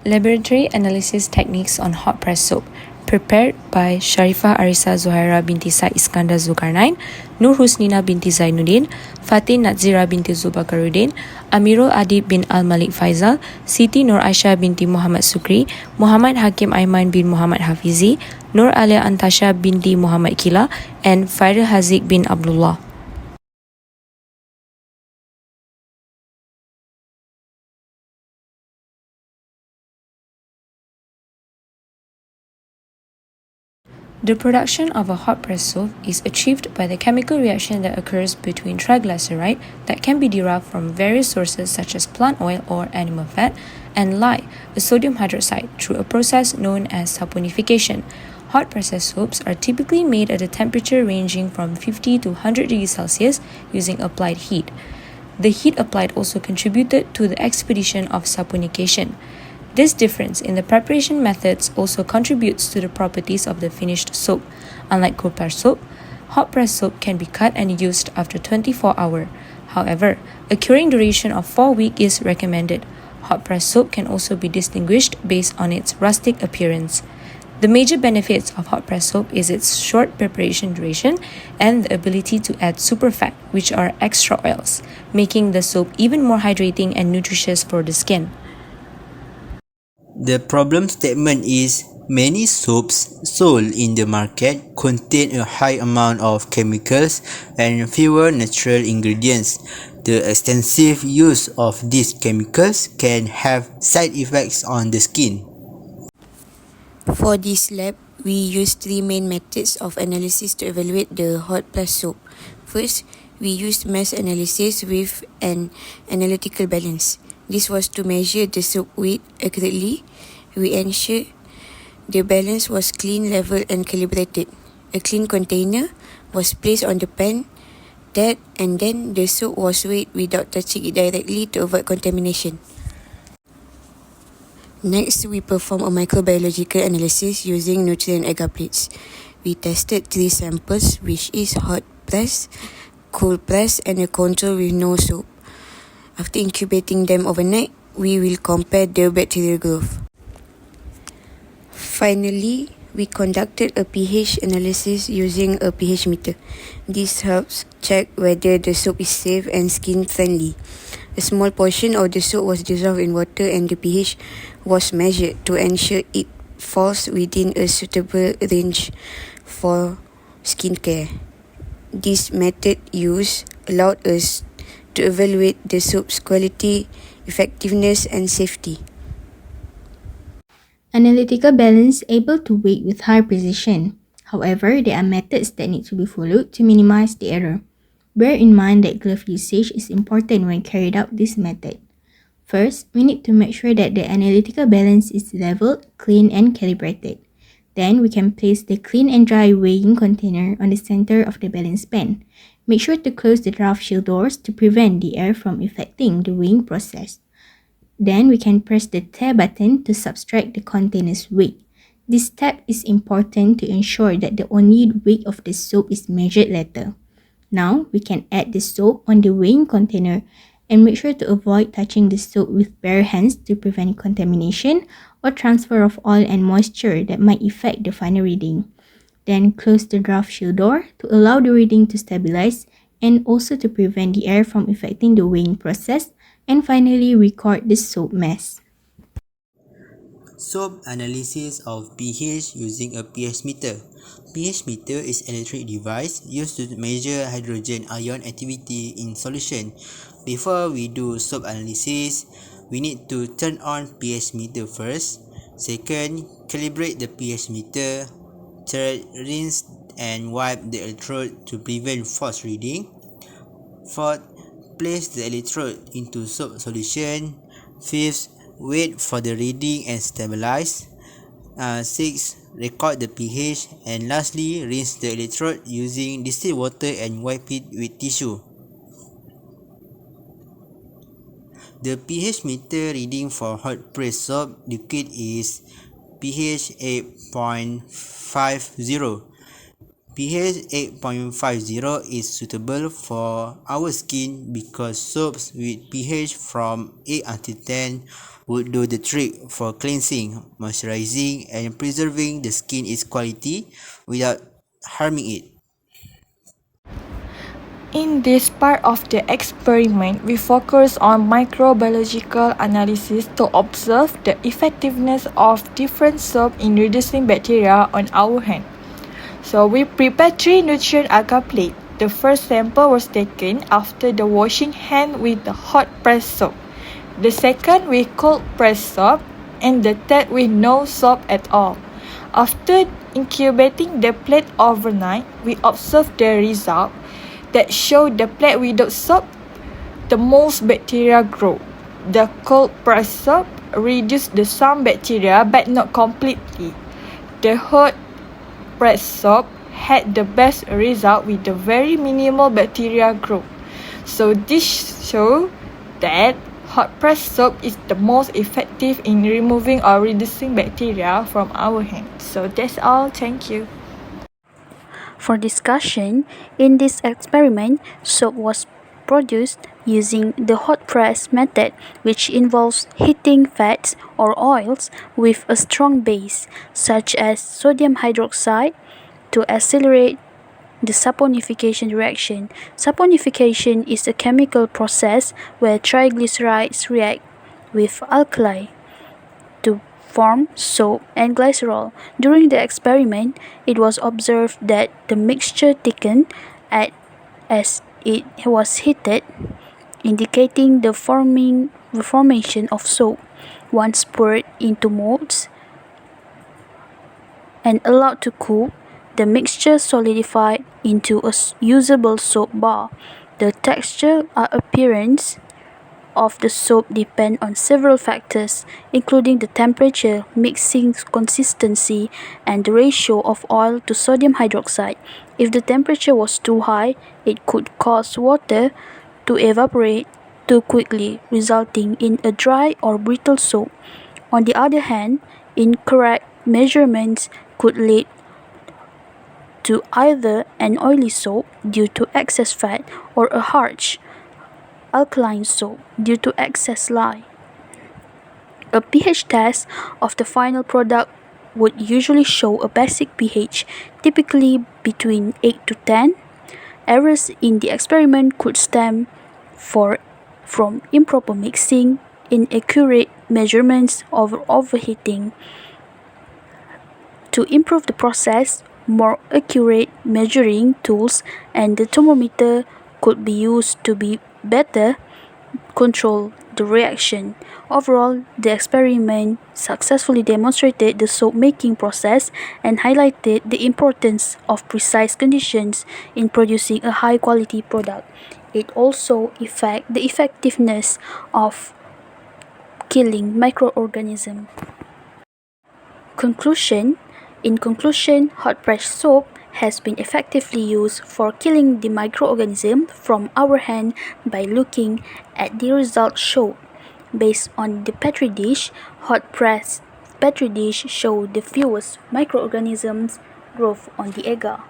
Laboratory Analysis Techniques on Hot Press Soap, prepared by Sharifah Arisa Zuhaira binti Said Iskandar Zulkarnain, Nur Husnina binti Zainuddin, Fatin Nazira binti Zubakaruddin, Amirul Adib bin Al-Malik Faizal, Siti Nur Aisyah binti Muhammad Sukri, Muhammad Hakim Aiman bin Muhammad Hafizi, Nur Alia Antasha binti Muhammad Kila, and Fairul Haziq bin Abdullah. The production of a hot press soap is achieved by the chemical reaction that occurs between triglyceride that can be derived from various sources such as plant oil or animal fat and lye, a sodium hydroxide, through a process known as saponification. Hot press soaps are typically made at a temperature ranging from 50 to 100 degrees Celsius using applied heat. The heat applied also contributed to the expedition of saponification. This difference in the preparation methods also contributes to the properties of the finished soap. Unlike cold press soap, hot press soap can be cut and used after 24 hours. However, a curing duration of 4 weeks is recommended. Hot press soap can also be distinguished based on its rustic appearance. The major benefits of hot press soap is its short preparation duration and the ability to add superfat, which are extra oils, making the soap even more hydrating and nutritious for the skin. The problem statement is many soaps sold in the market contain a high amount of chemicals and fewer natural ingredients. The extensive use of these chemicals can have side effects on the skin. For this lab, we used three main methods of analysis to evaluate the hot press soap. First, we used mass analysis with an analytical balance. This was to measure the soap weight accurately. We ensured the balance was clean, level, and calibrated. A clean container was placed on the pan, and then the soap was weighed without touching it directly to avoid contamination. Next, we performed a microbiological analysis using nutrient agar plates. We tested three samples, which is hot press, cold press, and a control with no soap. After incubating them overnight, we will compare the bacterial growth. Finally, we conducted a pH analysis using a pH meter. This helps check whether the soap is safe and skin-friendly. A small portion of the soap was dissolved in water and the pH was measured to ensure it falls within a suitable range for skincare. This method used allowed us to evaluate the soap's quality, effectiveness, and safety. Analytical balance able to weigh with high precision. However, there are methods that need to be followed to minimize the error. Bear in mind that glove usage is important when carried out this method. First, we need to make sure that the analytical balance is leveled, clean, and calibrated. Then, we can place the clean and dry weighing container on the center of the balance pan. Make sure to close the draft shield doors to prevent the air from affecting the weighing process. Then, we can press the tear button to subtract the container's weight. This step is important to ensure that the only weight of the soap is measured later. Now, we can add the soap on the weighing container and make sure to avoid touching the soap with bare hands to prevent contamination or transfer of oil and moisture that might affect the final reading. Then close the draft shield door to allow the reading to stabilize and also to prevent the air from affecting the weighing process, and finally record the soap mass. Soap analysis of pH using a pH meter. pH meter is an electronic device used to measure hydrogen ion activity in solution. Before we do soap analysis, we need to turn on pH meter first. Second, calibrate the pH meter. Third, rinse and wipe the electrode to prevent false reading. Fourth, place the electrode into soap solution. Fifth, wait for the reading and stabilize. Sixth, record the pH. And lastly, rinse the electrode using distilled water and wipe it with tissue. The pH meter reading for hot press soap liquid is pH 8.50. pH 8.50 is suitable for our skin because soaps with pH from 8 until 10 would do the trick for cleansing, moisturizing, and preserving the skin's quality without harming it. In this part of the experiment, we focus on microbiological analysis to observe the effectiveness of different soap in reducing bacteria on our hand. So we prepared 3 nutrient agar plate. The first sample was taken after the washing hand with the hot press soap. The second with cold press soap, and the third with no soap at all. After incubating the plate overnight, we observed the result that showed the plate without soap, the most bacteria grow. The cold press soap reduced the some bacteria but not completely. The hot press soap had the best result with the very minimal bacteria growth. So this shows that hot press soap is the most effective in removing or reducing bacteria from our hands. So that's all. Thank you. For discussion, in this experiment, soap was produced using the hot press method, which involves heating fats or oils with a strong base, such as sodium hydroxide, to accelerate the saponification reaction. Saponification is a chemical process where triglycerides react with alkali to form soap and glycerol. During the experiment, it was observed that the mixture thickened as it was heated, indicating the formation of soap. Once poured into molds and allowed to cool, the mixture solidified into a usable soap bar. The texture or appearance of the soap depend on several factors, including the temperature, mixing consistency, and the ratio of oil to sodium hydroxide. If the temperature was too high, it could cause water to evaporate too quickly, resulting in a dry or brittle soap. On the other hand, incorrect measurements could lead to either an oily soap due to excess fat or a harsh, alkaline soap due to excess lye. A pH test of the final product would usually show a basic pH, typically between 8 to 10. Errors in the experiment could stem from improper mixing, inaccurate measurements, or overheating. To improve the process, more accurate measuring tools and the thermometer could be used to better control the reaction. Overall, the experiment successfully demonstrated the soap making process and highlighted the importance of precise conditions in producing a high quality product. It also affects the effectiveness of killing microorganisms. In conclusion, hot press soap has been effectively used for killing the microorganism from our hand by looking at the results shown. Based on the Petri dish, hot press Petri dish show the fewest microorganisms growth on the agar.